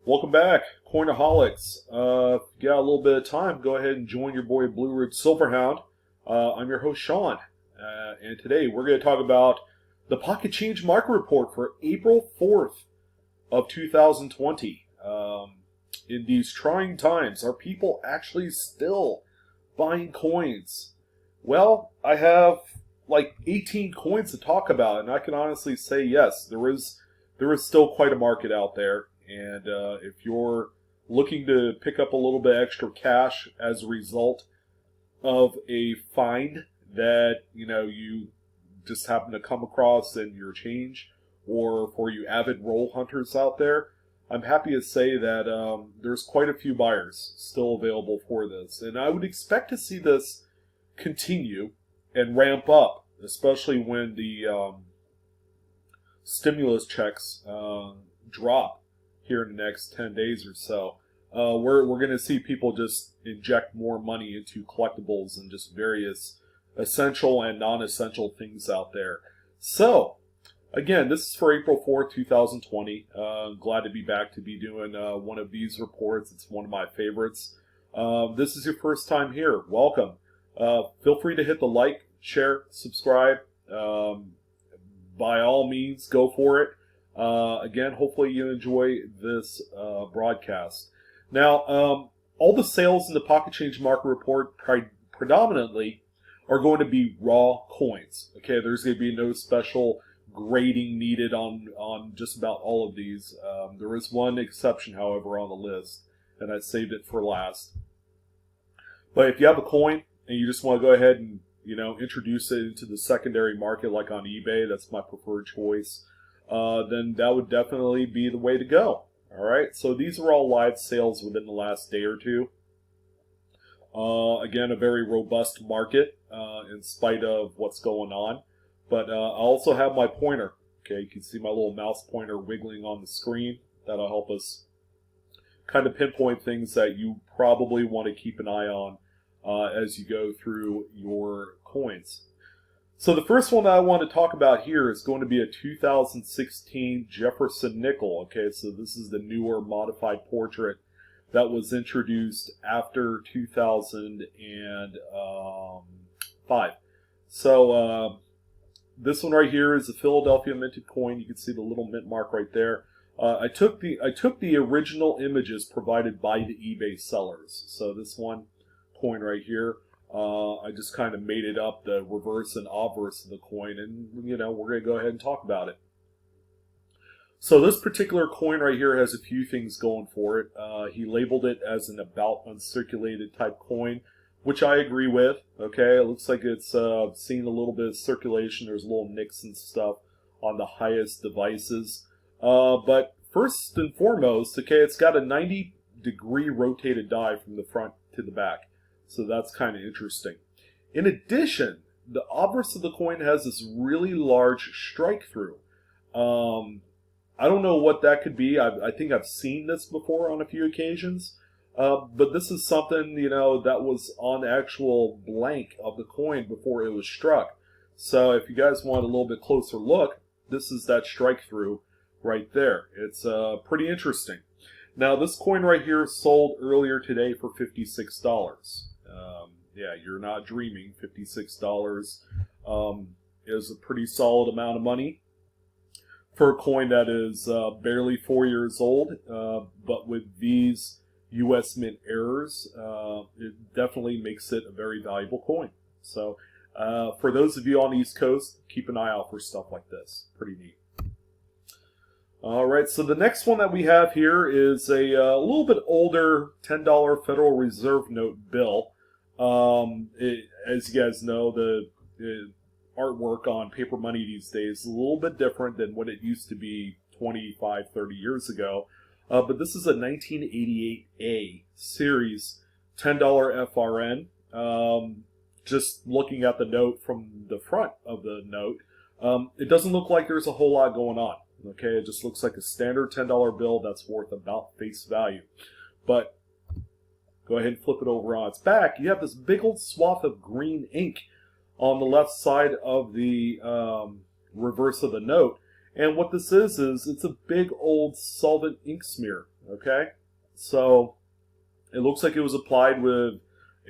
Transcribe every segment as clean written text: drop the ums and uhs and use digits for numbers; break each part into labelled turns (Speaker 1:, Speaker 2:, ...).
Speaker 1: Welcome back, Coinaholics. If you got a little bit of time, go ahead and join your boy BlueRidgeSilverhound. I'm your host, Sean, and today we're going to talk about the Pocket Change Market Report for April 4th of 2020. In these trying times, are people actually still buying coins? Well, I have like 18 coins to talk about, and I can honestly say yes, there is still quite a market out there. And if you're looking to pick up a little bit extra cash as a result of a find that you just happen to come across in your change, or for you avid roll hunters out there, I'm happy to say that there's quite a few buyers still available for this, and I would expect to see this continue and ramp up, especially when the stimulus checks drop here in the next 10 days or so. We're going to see people just inject more money into collectibles and just various essential and non-essential things out there. So, again, this is for April 4th, 2020. Glad to be back to be doing one of these reports. It's one of my favorites. This is your first time here. Welcome. Feel free to hit the like, share, subscribe. By all means, go for it. Again, hopefully you enjoy this broadcast. Now, all the sales in the Pocket Change Market Report predominantly are going to be raw coins. Okay, there's going to be no special grading needed on just about all of these. There is one exception, however, on the list, and I saved it for last. But if you have a coin and you just want to go ahead and introduce it into the secondary market, like on eBay, that's my preferred choice. Then that would definitely be the way to go. All right, so these are all live sales within the last day or two. Again, a very robust market in spite of what's going on. But I also have my pointer. Okay, you can see my little mouse pointer wiggling on the screen. That'll help us kind of pinpoint things that you probably want to keep an eye on as you go through your coins. So the first one that I want to talk about here is going to be a 2016 Jefferson nickel. Okay, so this is the newer modified portrait that was introduced after 2005. So this one right here is a Philadelphia minted coin. You can see the little mint mark right there. I took the original images provided by the eBay sellers. So this one coin right here. I just kind of made it up, the reverse and obverse of the coin, and we're going to go ahead and talk about it. So this particular coin right here has a few things going for it. He labeled it as an about uncirculated type coin, which I agree with. Okay, it looks like it's seen a little bit of circulation. There's little nicks and stuff on the highest devices. But first and foremost, okay, it's got a 90-degree rotated die from the front to the back. So that's kind of interesting. In addition, the obverse of the coin has this really large strike through. I don't know what that could be. I think I've seen this before on a few occasions. But this is something, that was on the actual blank of the coin before it was struck. So if you guys want a little bit closer look, this is that strike through right there. It's pretty interesting. Now, this coin right here sold earlier today for $56. Yeah, you're not dreaming. $56 is a pretty solid amount of money for a coin that is barely 4 years old. But with these U.S. Mint errors, it definitely makes it a very valuable coin. So for those of you on the East Coast, keep an eye out for stuff like this. Pretty neat. All right, so the next one that we have here is a little bit older $10 Federal Reserve note bill. As you guys know, the artwork on paper money these days is a little bit different than what it used to be 25, 30 years ago. But this is a 1988A series $10 FRN. Just looking at the note from the front of the note, it doesn't look like there's a whole lot going on. Okay, it just looks like a standard $10 bill that's worth about face value. But go ahead and flip it over on its back. You have this big old swath of green ink on the left side of the reverse of the note. And what this is it's a big old solvent ink smear. Okay, so it looks like it was applied with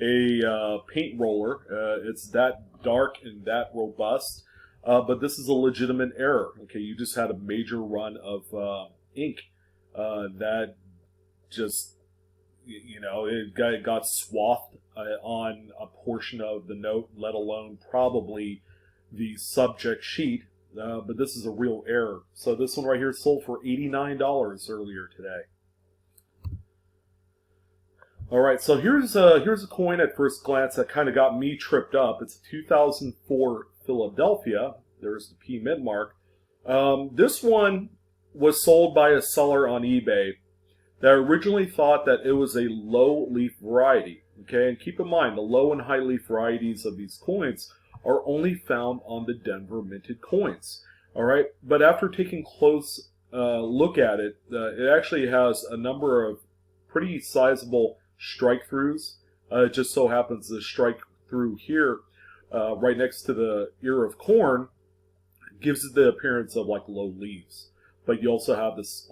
Speaker 1: a paint roller. It's that dark and that robust, but this is a legitimate error. Okay, you just had a major run of ink that just, it got swathed on a portion of the note, let alone probably the subject sheet. But this is a real error. So this one right here sold for $89 earlier today. All right, so here's a coin at first glance that kind of got me tripped up. It's a 2004 Philadelphia. There's the P mint mark. This one was sold by a seller on eBay that originally thought that it was a low leaf variety. Okay, and keep in mind the low and high leaf varieties of these coins are only found on the Denver minted coins. All right, but after taking close look at it, it actually has a number of pretty sizable strike throughs. It just so happens the strike through here, right next to the ear of corn, gives it the appearance of like low leaves. But you also have this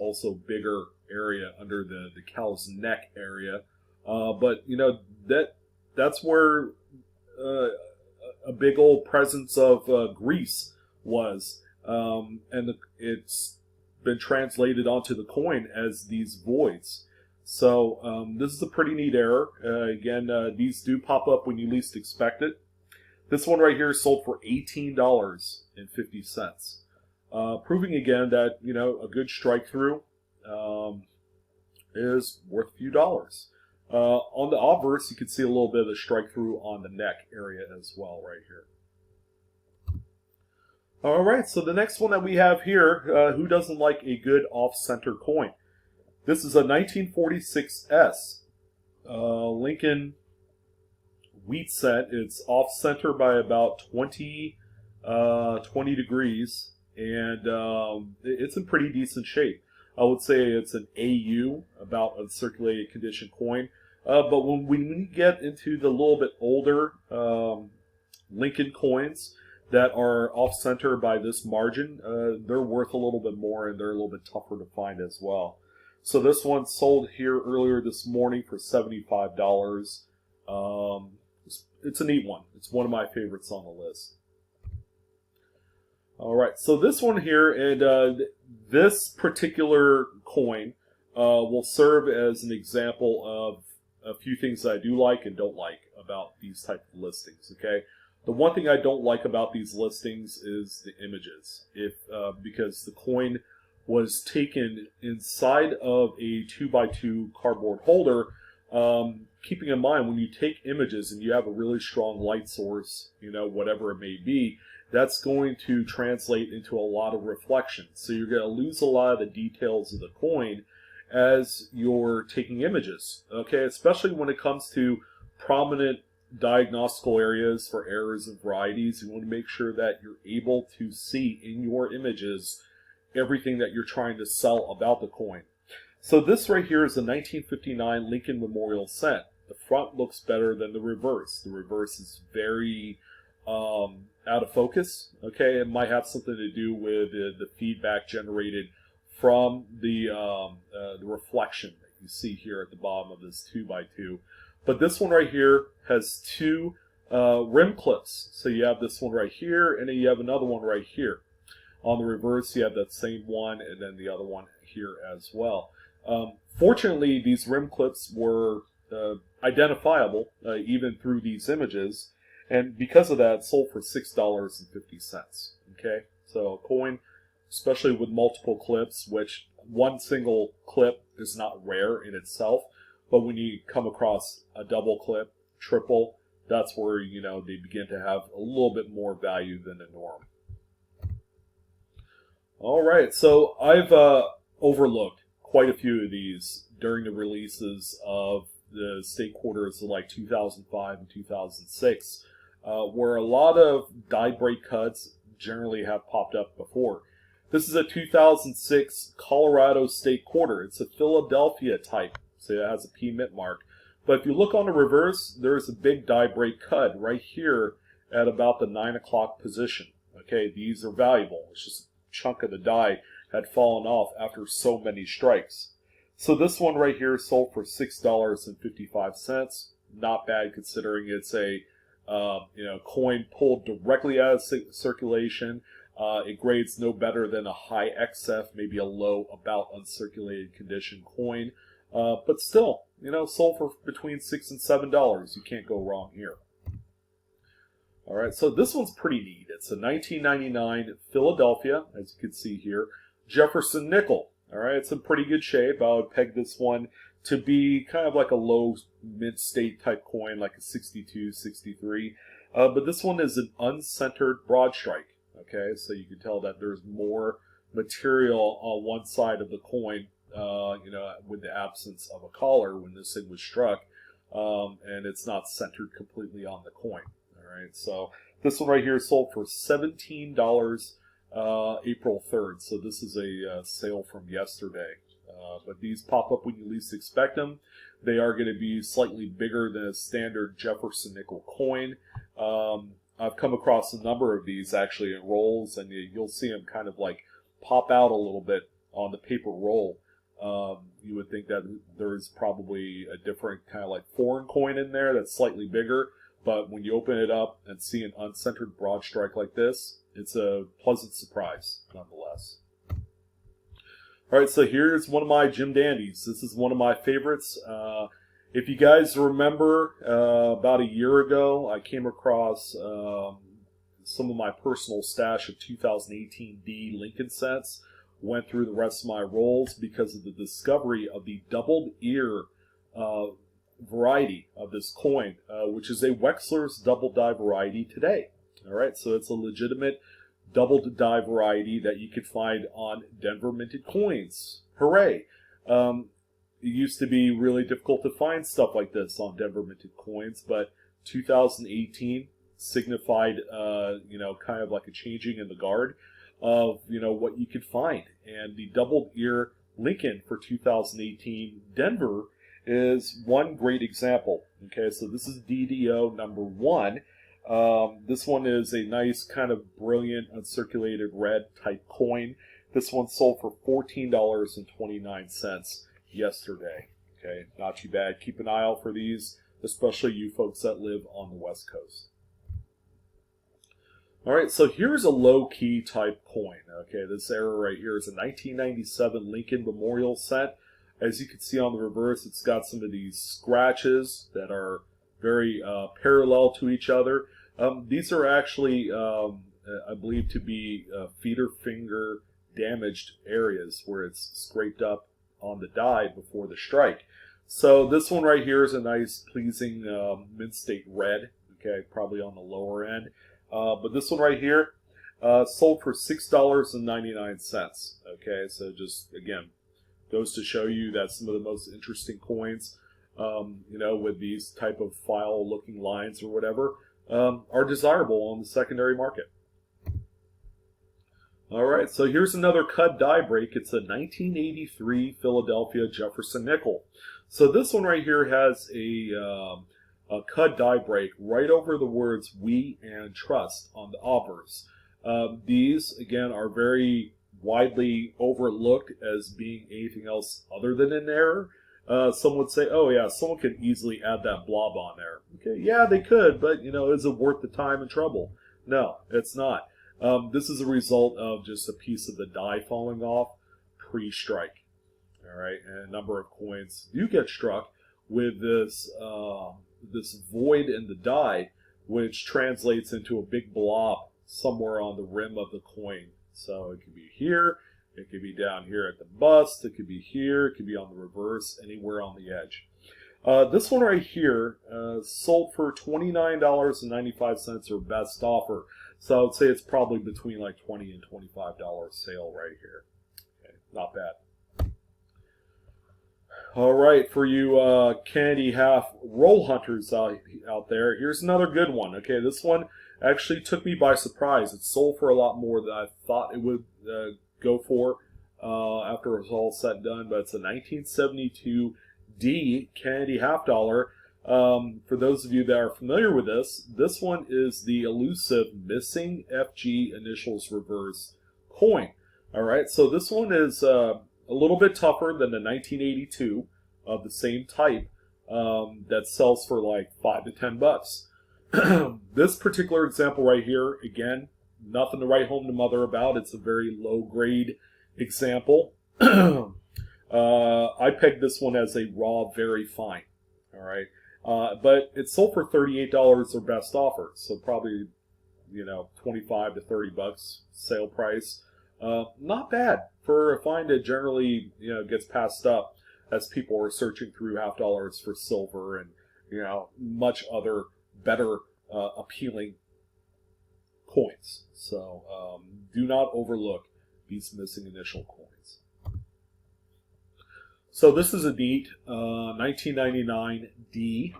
Speaker 1: bigger area under the cow's neck area. But that's where a big old presence of grease was, and it's been translated onto the coin as these voids. So this is a pretty neat error. Again, these do pop up when you least expect it. This one right here sold for $18.50, proving again that a good strike through is worth a few dollars. On the obverse, you can see a little bit of the strike through on the neck area as well right here. All right, so the next one that we have here, who doesn't like a good off-center coin? This is a 1946S Lincoln wheat set. It's off-center by about 20 degrees, and it's in pretty decent shape. I would say it's an AU, about a circulated condition coin. But when we get into the little bit older Lincoln coins that are off-center by this margin, they're worth a little bit more, and they're a little bit tougher to find as well. So this one sold here earlier this morning for $75. It's a neat one. It's one of my favorites on the list. All right, so this one here, and this particular coin will serve as an example of a few things that I do like and don't like about these type of listings. Okay, the one thing I don't like about these listings is the images, because the coin was taken inside of a 2x2 cardboard holder. Keeping in mind, when you take images and you have a really strong light source, whatever it may be, that's going to translate into a lot of reflection. So you're going to lose a lot of the details of the coin as you're taking images. Okay, especially when it comes to prominent diagnostical areas for errors and varieties. You want to make sure that you're able to see in your images everything that you're trying to sell about the coin. So this right here is a 1959 Lincoln Memorial cent. The front looks better than the reverse. The reverse is very out of focus. Okay, it might have something to do with the feedback generated from the reflection that you see here at the bottom of this 2x2. But this one right here has two rim clips. So you have this one right here, and then you have another one right here. On the reverse, you have that same one, and then the other one here as well. Fortunately, these rim clips were identifiable even through these images, and because of that, it sold for $6.50. Okay, so a coin, especially with multiple clips, which one single clip is not rare in itself, but when you come across a double clip, triple, that's where they begin to have a little bit more value than the norm. All right, so I've overlooked quite a few of these during the releases of the state quarters of like 2005 and 2006, where a lot of die break cuts generally have popped up before. This is a 2006 Colorado state quarter. It's a Philadelphia type, so it has a P mint mark. But if you look on the reverse, there's a big die break cut right here at about the 9 o'clock position. Okay, these are valuable. It's just a chunk of the die had fallen off after so many strikes. So this one right here sold for $6.55. Not bad considering it's a coin pulled directly out of circulation. It grades no better than a high XF, maybe a low about uncirculated condition coin. But still, sold for between $6 and $7. You can't go wrong here. All right, so this one's pretty neat. It's a 1999 Philadelphia, as you can see here, Jefferson nickel. All right, it's in pretty good shape. I would peg this one to be kind of like a low mint state type coin, like a 62, 63. But this one is an uncentered broad strike. Okay, so you can tell that there's more material on one side of the coin, with the absence of a collar when this thing was struck, and it's not centered completely on the coin. All right, so this one right here sold for $17 April 3rd. So this is a sale from yesterday. But these pop up when you least expect them. They are going to be slightly bigger than a standard Jefferson nickel coin. I've come across a number of these actually in rolls, and you'll see them kind of like pop out a little bit on the paper roll. You would think that there's probably a different kind of like foreign coin in there that's slightly bigger. But when you open it up and see an uncentered broad strike like this, it's a pleasant surprise, nonetheless. All right, so here's one of my Jim Dandies. This is one of my favorites. If you guys remember, about a year ago, I came across some of my personal stash of 2018 D Lincoln cents. Went through the rest of my rolls because of the discovery of the doubled ear variety of this coin, which is a Wexler's double die variety today. All right, so it's a legitimate double die variety that you could find on Denver minted coins. Hooray! It used to be really difficult to find stuff like this on Denver minted coins, but 2018 signified, kind of like a changing in the guard of, what you could find. And the doubled ear Lincoln for 2018 Denver is one great example. Okay, so this is DDO number 1. This one is a nice kind of brilliant uncirculated red type coin. This one sold for $14.29 yesterday. Okay, not too bad. Keep an eye out for these, especially you folks that live on the West Coast. All right, so here's a low-key type coin. Okay, this error right here is a 1997 Lincoln Memorial set. As you can see on the reverse, it's got some of these scratches that are very parallel to each other. These are actually, I believe, to be feeder finger damaged areas where it's scraped up on the die before the strike. So this one right here is a nice, pleasing mint state red. Okay, probably on the lower end. But this one right here sold for $6.99. Okay, so just again goes to show you that some of the most interesting coins, with these type of file-looking lines or whatever, are desirable on the secondary market. All right, so here's another cut die break. It's a 1983 Philadelphia Jefferson nickel. So this one right here has a cut die break right over the words "we" and "trust" on the obverse. These, again, are very widely overlooked as being anything else other than an error. Some would say, oh yeah, someone could easily add that blob on there. Okay, yeah, they could, but is it worth the time and trouble? No, it's not. This is a result of just a piece of the die falling off pre-strike. All right, and a number of coins do get struck with this this void in the die, which translates into a big blob somewhere on the rim of the coin. So it could be here, it could be down here at the bust, it could be here, it could be on the reverse, anywhere on the edge. This one right here sold for $29.95 or best offer. So I would say it's probably between like $20 and $25 sale right here. Okay, not bad. All right, for you candy half roll hunters out there, here's another good one. Okay, this one actually took me by surprise. It sold for a lot more than I thought it would go for after it was all said and done, but it's a 1972 D candy half dollar. For those of you that are familiar with this one is the elusive missing FG initials reverse coin. All right, so this one is a little bit tougher than the 1982 of the same type that sells for like $5 to $10. This particular example right here, again, nothing to write home to mother about. It's a very low grade example. I pegged this one as a raw, very fine. All right, but it sold for $38 their best offer, so probably 25 to $30 sale price. Not bad for a find that generally gets passed up as people are searching through half dollars for silver and much other better appealing coins. So do not overlook these missing initial coins. So this is a neat 1999 D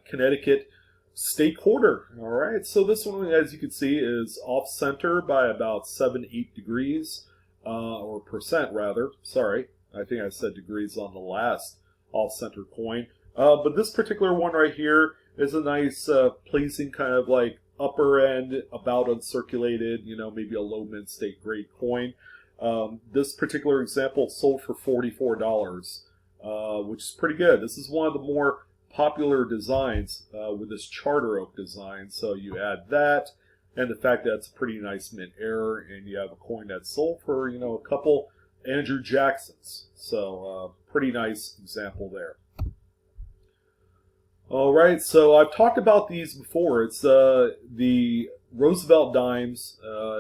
Speaker 1: Connecticut State Quarter. All right, so this one, as you can see, is off center by about 7-8 degrees, or percent rather. Sorry, I think I said degrees on the last off center coin. But this particular one right here is a nice, pleasing kind of like upper end, about uncirculated, maybe a low mint state grade coin. This particular example sold for $44, which is pretty good. This is one of the more popular designs with this charter oak design. So you add that and the fact that it's a pretty nice mint error, and you have a coin that sold for a couple Andrew Jacksons. So pretty nice example there. All right, so I've talked about these before. It's the Roosevelt dimes.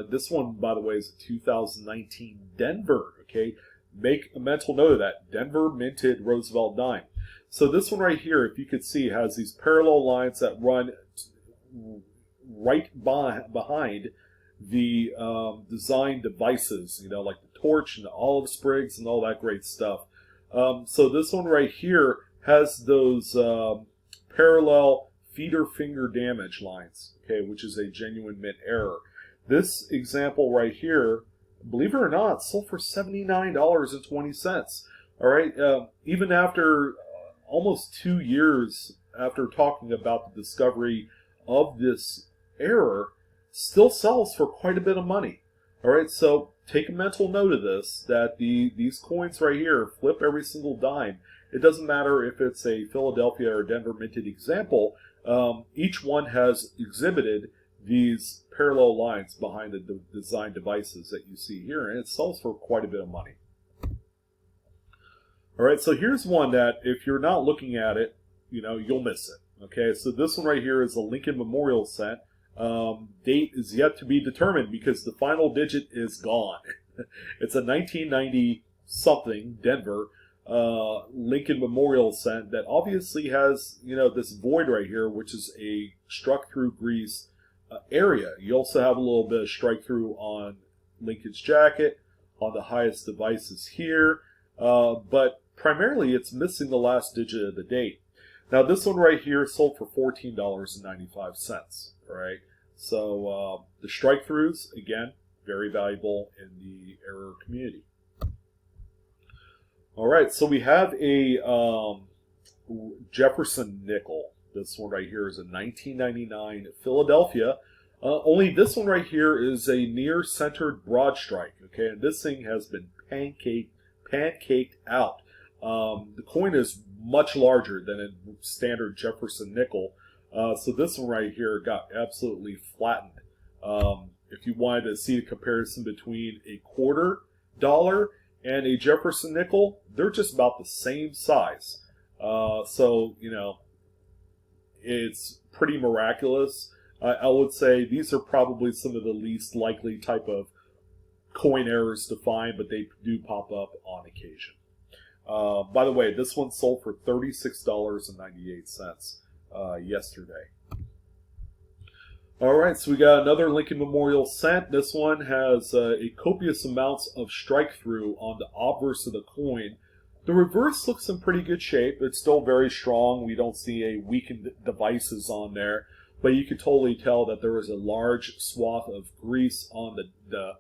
Speaker 1: This one, by the way, is a 2019 Denver. Okay, make a mental note of that. Denver minted Roosevelt dime. So this one right here, if you could see, has these parallel lines that run right behind the design devices, like the torch and the olive sprigs and all that great stuff. So this one right here has those parallel feeder finger damage lines, okay, which is a genuine mint error. This example right here, believe it or not, sold for $79.20. All right, even after almost 2 years after talking about the discovery of this error, still sells for quite a bit of money. All right, so take a mental note of this, that these coins right here flip every single dime. It doesn't matter if it's a Philadelphia or Denver minted example. Each one has exhibited these parallel lines behind the design devices that you see here, and it sells for quite a bit of money. All right, so here's one that if you're not looking at it, you'll miss it. Okay, so this one right here is a Lincoln Memorial cent. Date is yet to be determined because the final digit is gone. It's a 1990 something Denver Lincoln Memorial cent that obviously has this void right here, which is a struck through grease area. You also have a little bit of strike through on Lincoln's jacket, on the highest devices here, but primarily it's missing the last digit of the date. Now this one right here sold for $14.95. Right, so the strike throughs, again, very valuable in the error community. All right, so we have a Jefferson nickel. This one right here is a 1999 Philadelphia. Only this one right here is a near-centered broad strike. Okay, and this thing has been pancaked out. The coin is much larger than a standard Jefferson nickel. So this one right here got absolutely flattened. If you wanted to see a comparison between a $quarter and a Jefferson nickel, they're just about the same size. So, it's pretty miraculous. I would say these are probably some of the least likely type of coin errors to find, but they do pop up on occasion. By the way, this one sold for $36.98 yesterday. All right, so we got another Lincoln Memorial cent. This one has a copious amounts of strike through on the obverse of the coin. The reverse looks in pretty good shape. It's still very strong. We don't see a weakened devices on there, but you can totally tell that there is a large swath of grease on the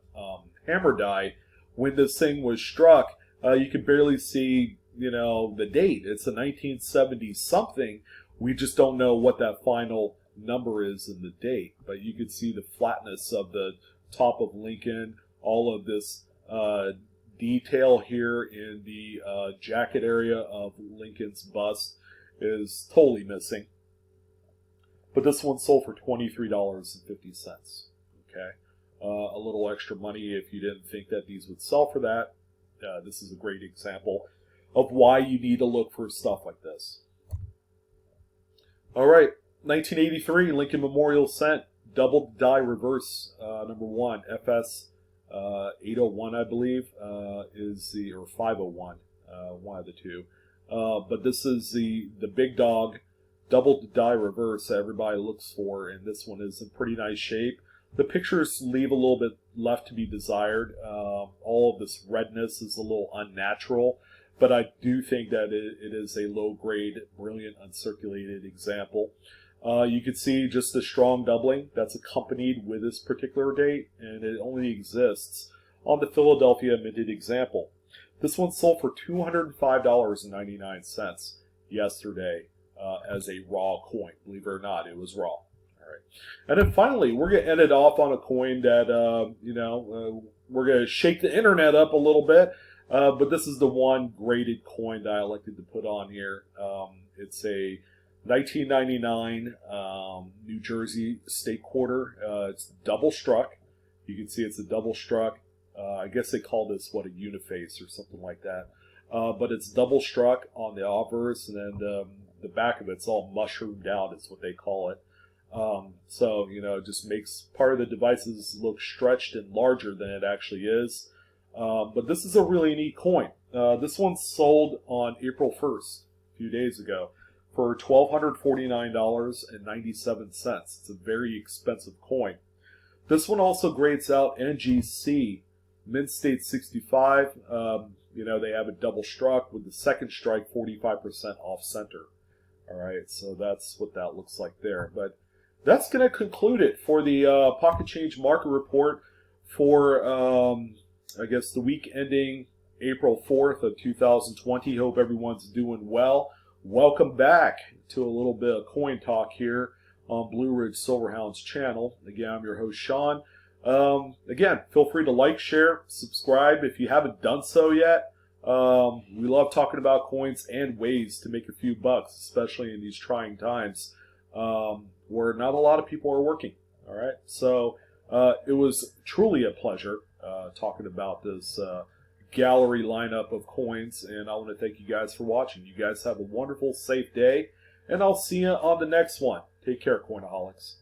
Speaker 1: hammer die. When this thing was struck, you can barely see, the date. It's a 1970 something. We just don't know what that final number is in the date, but you can see the flatness of the top of Lincoln, all of this detail here in the jacket area of Lincoln's bust is totally missing. But this one sold for $23.50. Okay, a little extra money if you didn't think that these would sell for that. This is a great example of why you need to look for stuff like this. All right, 1983 Lincoln Memorial Cent, double die reverse, number 1, FS 801, I believe, is the, or 501, one of the two. But this is the big dog double die reverse that everybody looks for, and this one is in pretty nice shape. The pictures leave a little bit left to be desired. All of this redness is a little unnatural, but I do think that it is a low-grade, brilliant, uncirculated example. You can see just the strong doubling that's accompanied with this particular date, and it only exists on the Philadelphia minted example. This one sold for $205.99 yesterday as a raw coin. Believe it or not, it was raw. All right. And then finally, we're going to end it off on a coin that, we're going to shake the internet up a little bit. But this is the one graded coin that I elected to put on here. It's a 1999 New Jersey state quarter. It's double struck. You can see it's a double struck. I guess they call this, what, a uniface or something like that. But it's double struck on the obverse, and then the back of it's all mushroomed out is what they call it. So, it just makes part of the devices look stretched and larger than it actually is. But this is a really neat coin. This one sold on April 1st, a few days ago, for $1,249.97. It's a very expensive coin. This one also grades out NGC, Mint State 65. They have a double struck with the second strike 45% off center. All right, so that's what that looks like there. But that's going to conclude it for the Pocket Change Market Report for, I guess, the week ending April 4th of 2020. Hope everyone's doing well. Welcome back to a little bit of coin talk here on Blue Ridge Silverhound's channel. Again, I'm your host, Sean. Again, feel free to like, share, subscribe if you haven't done so yet. We love talking about coins and ways to make a few bucks, especially in these trying times where not a lot of people are working. All right, so it was truly a pleasure talking about this gallery lineup of coins, and I want to thank you guys for watching. You guys have a wonderful, safe day, and I'll see you on the next one. Take care, Coinaholics.